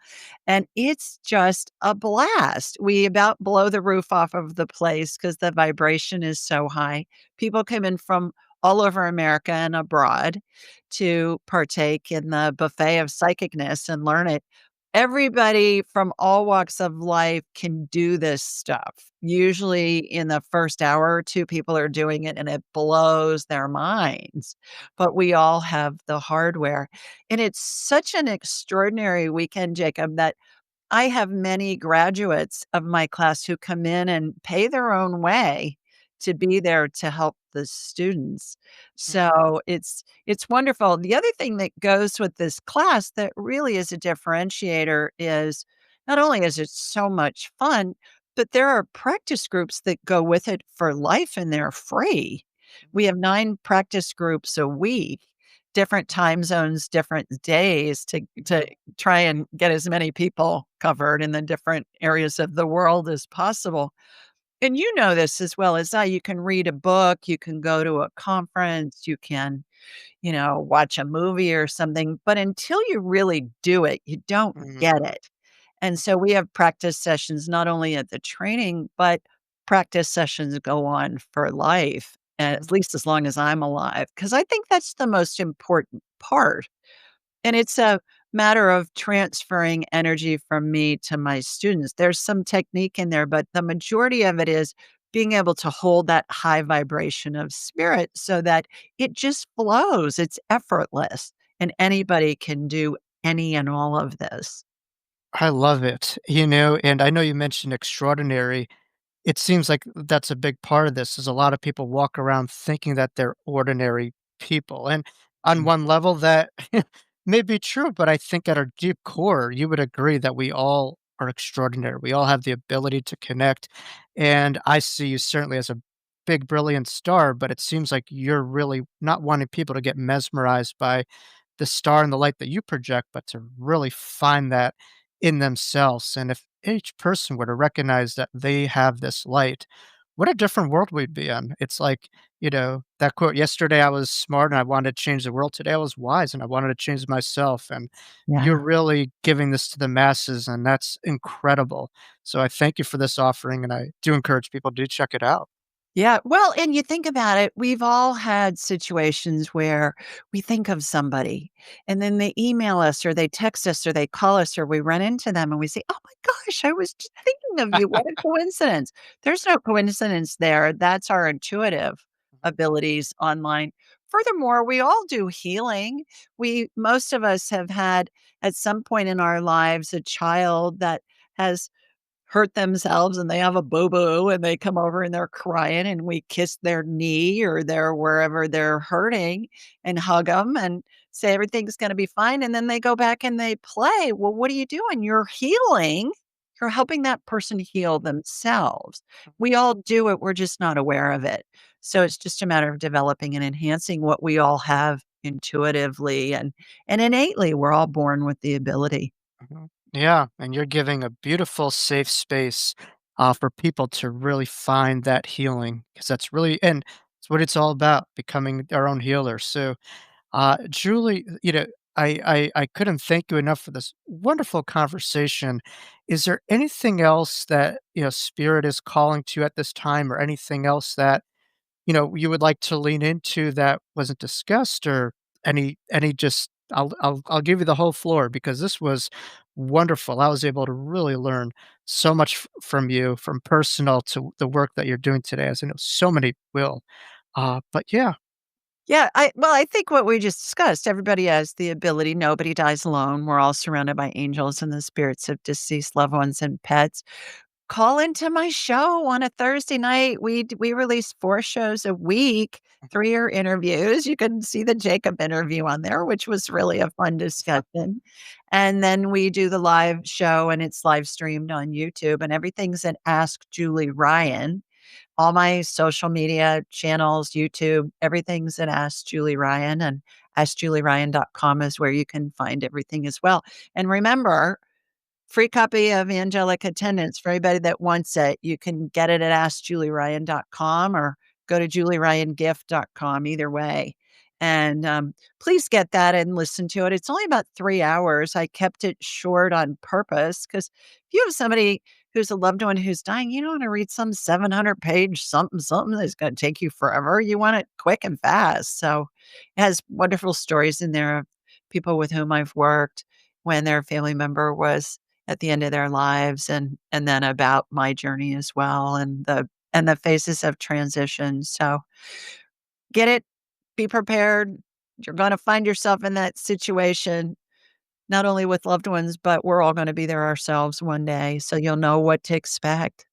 and it's just a blast. We about blow the roof off of the place because the vibration is so high. People come in from all over America and abroad to partake in the buffet of psychicness and learn it. Everybody from all walks of life can do this stuff. Usually in the first hour or 2, people are doing it and it blows their minds, but we all have the hardware. And it's such an extraordinary weekend, Jacob, that I have many graduates of my class who come in and pay their own way to be there to help the students. Mhm. So it's wonderful. The other thing that goes with this class that really is a differentiator is not only is it so much fun, but there are practice groups that go with it for life and they're free. We have 9 practice groups a week, different time zones, different days to try and get as many people covered in the different areas of the world as possible. And you know this as well as I, you can read a book, you can go to a conference, you can, watch a movie or something, but until you really do it, you don't Mhm. get it. And so we have practice sessions not only at the training, but practice sessions go on for life, at Mhm. least as long as I'm alive, because I think that's the most important part. And it's a matter of transferring energy from me to my students. There's some technique in there, but the majority of it is being able to hold that high vibration of spirit so that it just flows. It's effortless, and anybody can do any and all of this. I love it. And I know you mentioned extraordinary. It seems like that's a big part of this is a lot of people walk around thinking that they're ordinary people, and on Mm. one level that may be true, but I think at our deep core, you would agree that we all are extraordinary. We all have the ability to connect, and I see you certainly as a big, brilliant star, but it seems like you're really not wanting people to get mesmerized by the star and the light that you project, but to really find that in themselves. And if each person were to recognize that they have this light, what a different world we'd be in. It's like, that quote, yesterday I was smart and I wanted to change the world. Today I was wise and I wanted to change myself. And you're Yeah. really giving this to the masses, and that's incredible. So I thank you for this offering, and I do encourage people to check it out. Yeah, well, and you think about it, we've all had situations where we think of somebody and then they email us or they text us or they call us or we run into them and we say, "Oh my gosh, I was just thinking of you. What a coincidence." There's no coincidence there. That's our intuitive abilities online. Furthermore, we all do healing. Most of us have had at some point in our lives a child that has hurt themselves and they have a boo-boo and they come over and they're crying and we kiss their knee or their wherever they're hurting and hug them and say everything's gonna be fine, and then they go back and they play. Well, what are you doing? You're healing. You're helping that person heal themselves. We all do it, we're just not aware of it. So it's just a matter of developing and enhancing what we all have intuitively and innately. We're all born with the ability. Mhm. Yeah, and you're giving a beautiful safe space, for people to really find that healing, because that's really and it's what it's all about, becoming our own healer. So, Julie, I couldn't thank you enough for this wonderful conversation. Is there anything else that, Spirit is calling to you at this time, or anything else that you would like to lean into that wasn't discussed, or any just I'll give you the whole floor because this was wonderful. I was able to really learn so much from you, from personal to the work that you're doing today, as I know so many will. But yeah, Yeah, I think what we just discussed, everybody has the ability, nobody dies alone. We're all surrounded by angels and the spirits of deceased loved ones and pets. Call into my show on a Thursday night. We release 4 shows a week, 3 are interviews. You can see the Jacob interview on there, which was really a fun discussion. And then we do the live show, and it's live streamed on YouTube, and everything's at Ask Julie Ryan. All my social media channels, YouTube, everything's at Ask Julie Ryan, and askjulieryan.com is where you can find everything as well. And remember, free copy of Angelic Attendance for anybody that wants it. You can get it at askjulieryan.com or go to julieryangift.com, either way. And please get that and listen to it. It's only about 3 hours. I kept it short on purpose because if you have somebody who's a loved one who's dying, you don't want to read some 700-page something, something that's going to take you forever. You want it quick and fast. So it has wonderful stories in there of people with whom I've worked when their family member was at the end of their lives, and then about my journey as well, and the phases of transition. So get it, be prepared. You're gonna find yourself in that situation, not only with loved ones, but we're all gonna be there ourselves one day, so you'll know what to expect.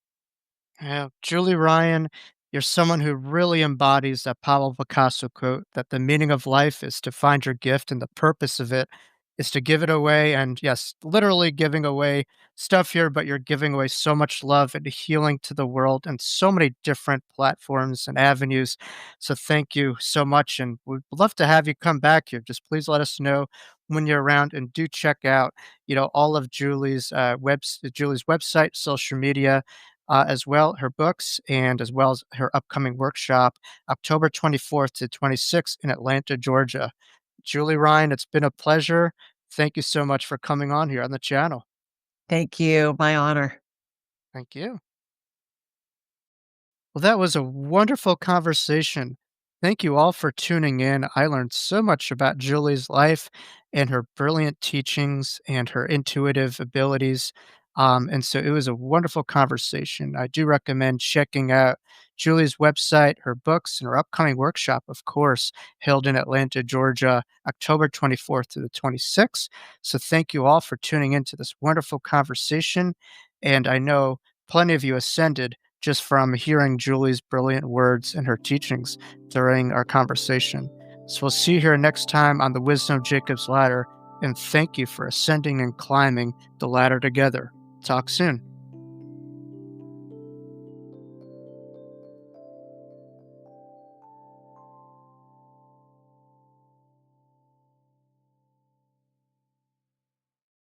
yeah, Julie Ryan, you're someone who really embodies that Pablo Picasso quote that the meaning of life is to find your gift, and the purpose of it is to give it away. And yes, literally giving away stuff here, but you're giving away so much love and healing to the world and so many different platforms and avenues. So thank you so much. And we'd love to have you come back here. Just please let us know when you're around, and do check out, all of Julie's website, social media, as well, her books, and as well as her upcoming workshop, October 24th to 26th in Atlanta, Georgia. Julie Ryan, it's been a pleasure. Thank you so much for coming on here on the channel. Thank you, my honor. Thank you. Well, that was a wonderful conversation. Thank you all for tuning in. I learned so much about Julie's life and her brilliant teachings and her intuitive abilities. And so it was a wonderful conversation. I do recommend checking out Julie's website, her books, and her upcoming workshop, of course, held in Atlanta, Georgia, October 24th to the 26th. So thank you all for tuning into this wonderful conversation. And I know plenty of you ascended just from hearing Julie's brilliant words and her teachings during our conversation. So we'll see you here next time on the Wisdom of Jacob's Ladder, and thank you for ascending and climbing the ladder together. Talk soon.